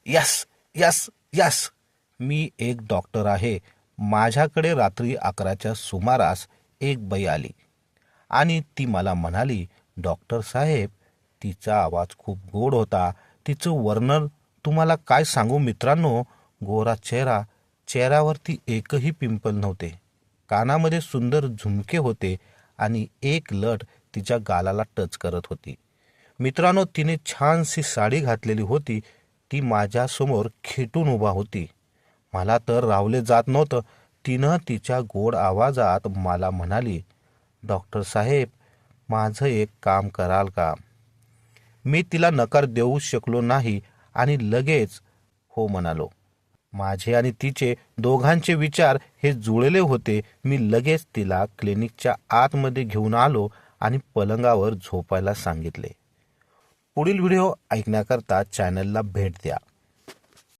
Yes yes yes, मी एक doctor आहे. माझ्याकडे रात्री 11च्या सुमारास एक बाई आली आणि ती मला म्हणाली, डॉक्टर साहेब. तिचा आवाज खूप गोड होता. तिचं वर्णन तुम्हाला काय सांगू मित्रांनो. गोरा चेहरा, चेहऱ्यावरती एकही पिंपल नव्हते, कानामध्ये सुंदर झुमके होते आणि एक लट तिच्या गालाला टच करत होती. मित्रांनो, तिने छानशी साडी घातलेली होती. ती माझ्यासमोर खेटून उभा होती. मला तर रावले जात नव्हतं. तिनं तिच्या गोड आवाजात मला म्हणाली, डॉक्टर साहेब, माझं एक काम कराल का. मी तिला नकार देऊ शकलो नाही आणि लगेच हो म्हणालो. माझे आणि तिचे दोघांचे विचार हे जुळले होते. मी लगेच तिला क्लिनिकच्या आतमध्ये घेऊन आलो आणि पलंगावर झोपायला सांगितले. पुढील व्हिडिओ ऐकण्याकरता चॅनलला भेट द्या.